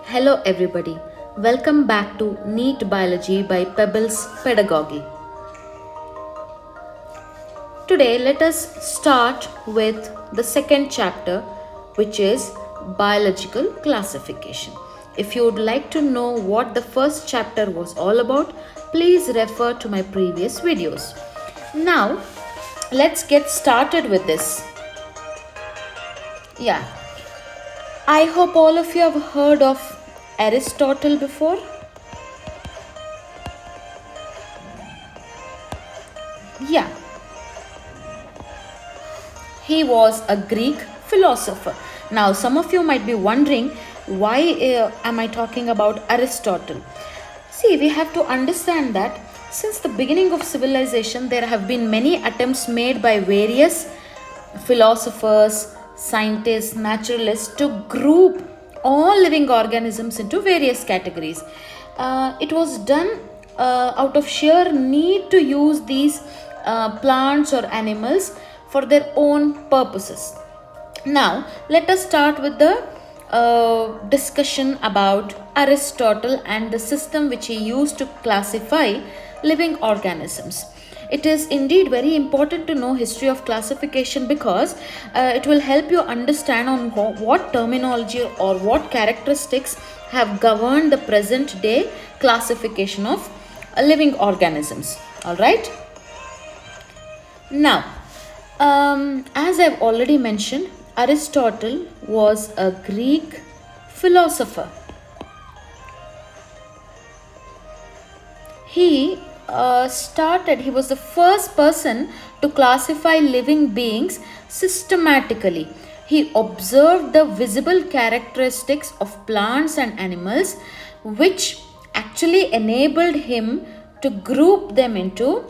Hello everybody, welcome back to NEET Biology by PEBBLEZ Pedagogy. Today let us start with the second chapter, which is biological classification. If you would like to know what the first chapter was all about, please refer to my previous videos. Now let's get started with this. I hope all of you have heard of Aristotle before. He was a Greek philosopher. Now, some of you might be wondering, why am I talking about Aristotle? See, we have to understand that since the beginning of civilization, there have been many attempts made by various philosophers, scientists, naturalists to group all living organisms into various categories. It was done out of sheer need to use these plants or animals for their own purposes. Now, let us start with the discussion about Aristotle and the system which he used to classify living organisms. It is indeed very important to know history of classification because it will help you understand on what terminology or what characteristics have governed the present day classification of living organisms. All right. Now, as I've already mentioned, Aristotle was a Greek philosopher. He was the first person to classify living beings systematically. He observed the visible characteristics of plants and animals, which actually enabled him to group them into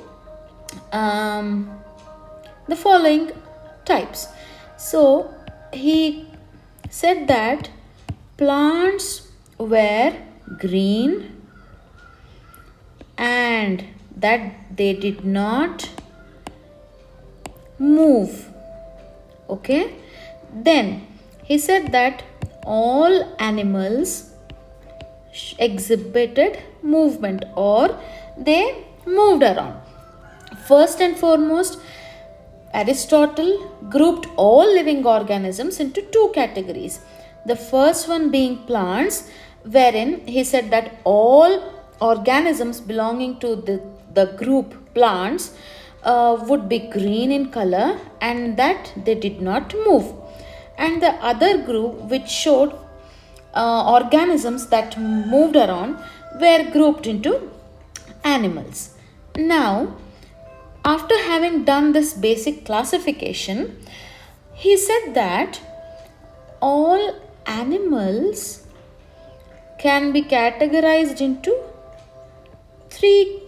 the following types. So he said that plants were green and that they did not move. Okay. Then he said that all animals exhibited movement or they moved around. First and foremost, Aristotle grouped all living organisms into two categories. The first one being plants, wherein he said that all organisms belonging to the group plants would be green in color and that they did not move. And the other group which showed organisms that moved around were grouped into animals. Now, after having done this basic classification, he said that all animals can be categorized into three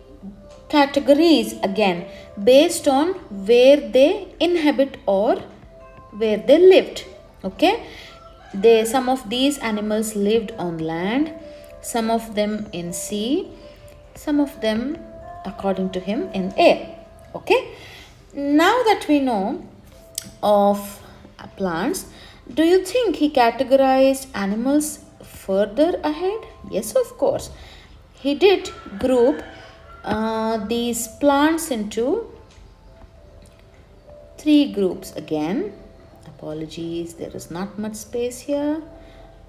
categories again based on where they inhabit or where they lived. Okay, some of these animals lived on land, some of them in sea, some of them, according to him, in air. Okay, now that we know of plants, do you think he categorized animals further ahead? Yes, of course. He did group these plants into three groups again. Apologies, there is not much space here.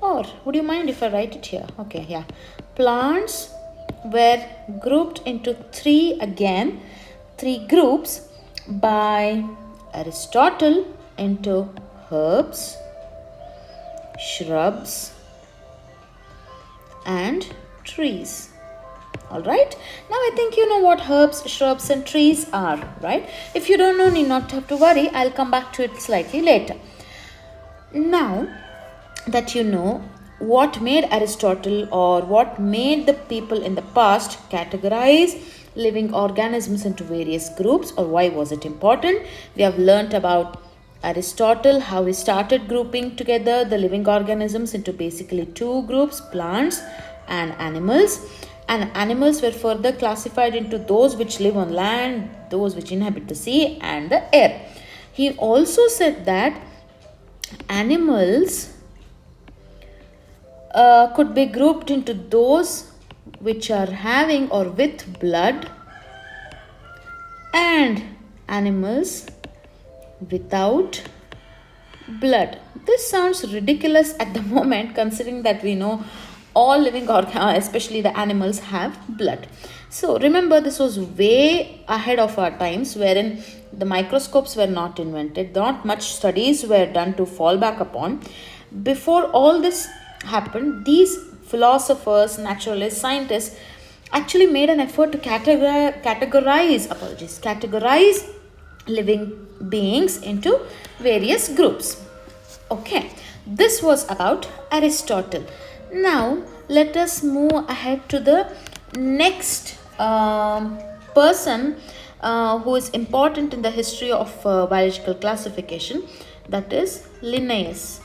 Or would you mind if I write it here? Okay, yeah. Plants were grouped into three groups by Aristotle into herbs, shrubs, and trees. Alright, now I think you know what herbs, shrubs, and trees are, right? If you don't know, need not have to worry, I'll come back to it slightly later. Now that you know what made Aristotle or what made the people in the past categorize living organisms into various groups, or why was it important? We have learnt about Aristotle, how he started grouping together the living organisms into basically two groups, plants and animals. And animals were further classified into those which live on land, those which inhabit the sea and the air. He also said that animals could be grouped into those which are having or with blood and animals without blood. This sounds ridiculous at the moment, considering that we know all living organisms, especially the animals, have blood. So remember, this was way ahead of our times, wherein the microscopes were not invented, not much studies were done to fall back upon. Before all this happened, these philosophers, naturalists, scientists actually made an effort to categorize living beings into various groups. Okay, this was about Aristotle. Now let us move ahead to the next person who is important in the history of biological classification, that is Linnaeus.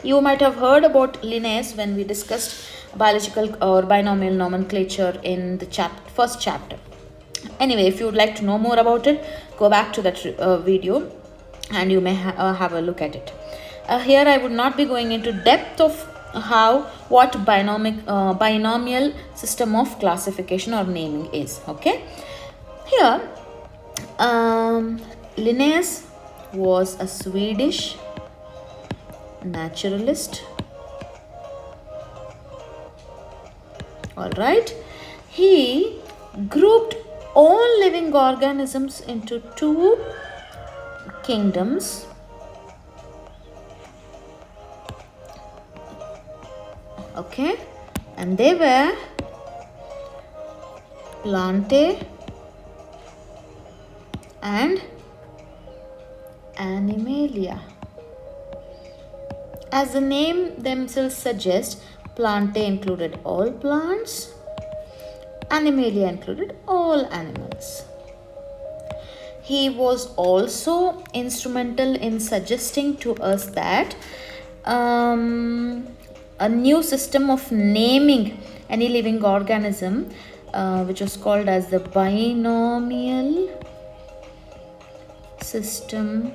You might have heard about Linnaeus when we discussed biological or binomial nomenclature in the first chapter. Anyway, if you would like to know more about it, go back to that video and you may have a look at it. Here I would not be going into depth of what binomial system of classification or naming is. Okay, here Linnaeus was a Swedish naturalist. All right, he grouped all living organisms into two kingdoms. Okay, and they were Plantae and Animalia. As the name themselves suggest, Plantae included all plants, Animalia included all animals. He was also instrumental in suggesting to us that a new system of naming any living organism, which was called as the binomial system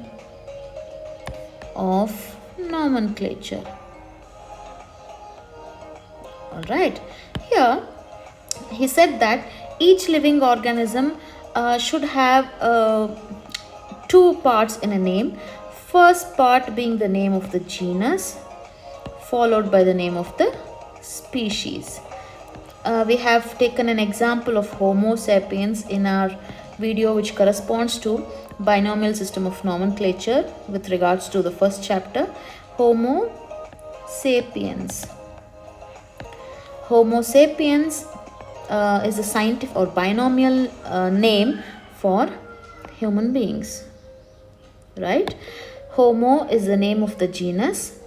of nomenclature. All right, here he said that each living organism should have two parts in a name. First part being the name of the genus, followed by the name of the species. We have taken an example of Homo sapiens in our video, which corresponds to binomial system of nomenclature with regards to the first chapter, Homo sapiens. Homo sapiens is a scientific or binomial name for human beings, right? Homo is the name of the genus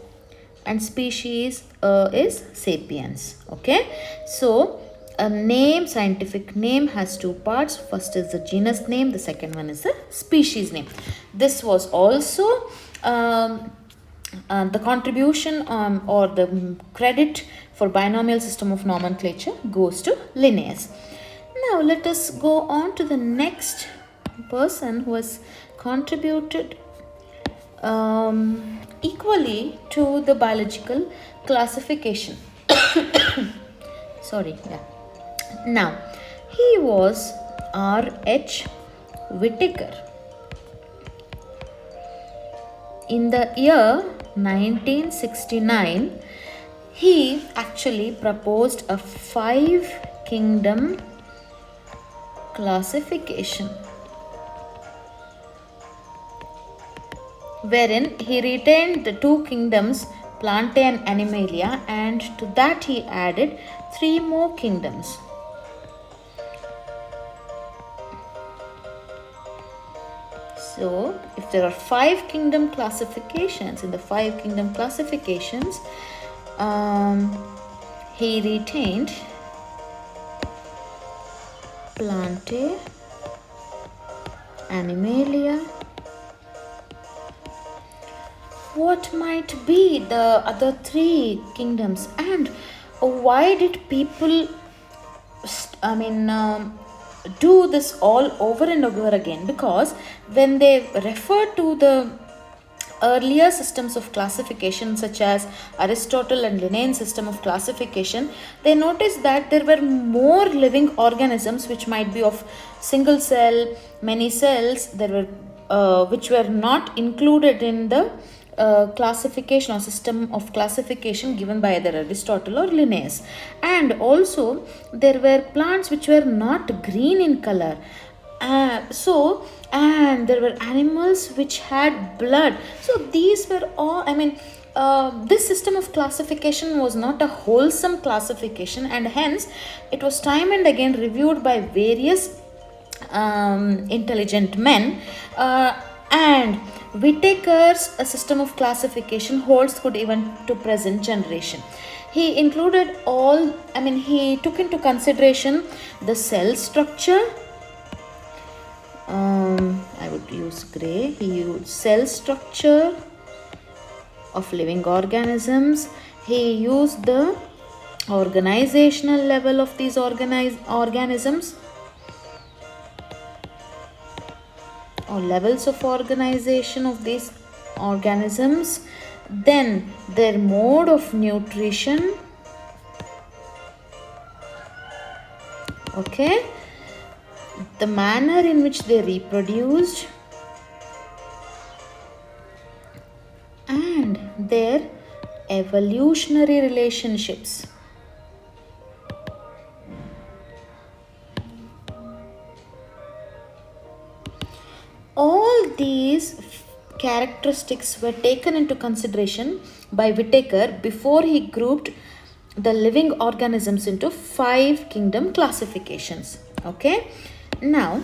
and species is sapiens. Okay, so a name, scientific name, has two parts. First is the genus name, the second one is the species name. This was also the contribution or the credit for binomial system of nomenclature goes to Linnaeus. Now let us go on to the next person who has contributed equally to the biological classification. Sorry, yeah. Now, he was R.H. Whittaker. In the year 1969, he actually proposed a 5-kingdom classification, wherein he retained the two kingdoms, Plantae and Animalia, and to that he added 3 more kingdoms. So, if there are 5 kingdom classifications, in the 5 kingdom classifications, he retained Plantae, Animalia. What might be the other 3 kingdoms, and why did people do this all over and over again? Because when they refer to the earlier systems of classification such as Aristotle and Linnaean system of classification, they noticed that there were more living organisms which might be of single cell, many cells, there were which were not included in the classification or system of classification given by either Aristotle or Linnaeus. And also there were plants which were not green in color. And there were animals which had blood. So these were all, this system of classification was not a wholesome classification, and hence it was time and again reviewed by various intelligent men, and Whittaker's system of classification holds good even to present generation. He included he took into consideration the cell structure. I would use gray. He used cell structure of living organisms. He used the organizational level of these organisms, or levels of organization of these organisms, then their mode of nutrition, okay, the manner in which they reproduced, and their evolutionary relationships. All these characteristics were taken into consideration by Whittaker before he grouped the living organisms into 5 kingdom classifications. Okay, now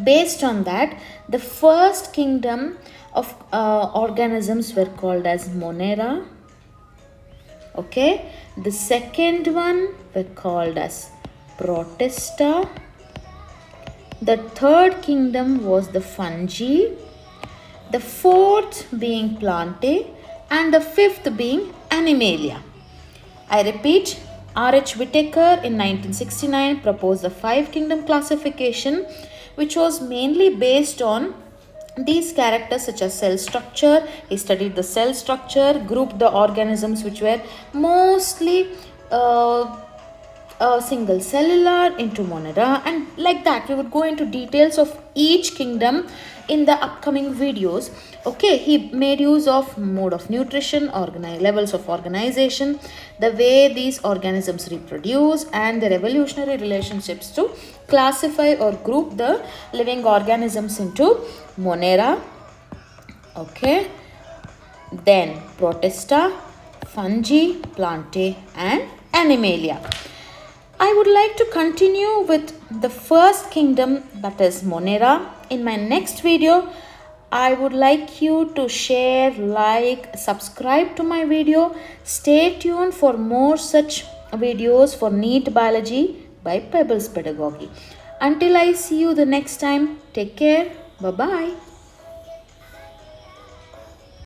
based on that, the first kingdom of organisms were called as Monera. Okay, the second one were called as Protista. The third kingdom was the fungi, the fourth being Plantae, and the fifth being Animalia. I repeat, R.H. Whittaker in 1969 proposed the 5 kingdom classification, which was mainly based on these characters such as cell structure. He studied the cell structure, grouped the organisms which were mostly single cellular into Monera, and like that we would go into details of each kingdom in the upcoming videos. Okay, he made use of mode of nutrition, levels of organization, the way these organisms reproduce, and their evolutionary relationships to classify or group the living organisms into Monera. Okay, then Protista, fungi, Plantae, and Animalia. I would like to continue with the first kingdom, that is Monera. In my next video, I would like you to share, like, subscribe to my video. Stay tuned for more such videos for NEET Biology by PEBBLEZ Pedagogy. Until I see you the next time, take care. Bye-bye.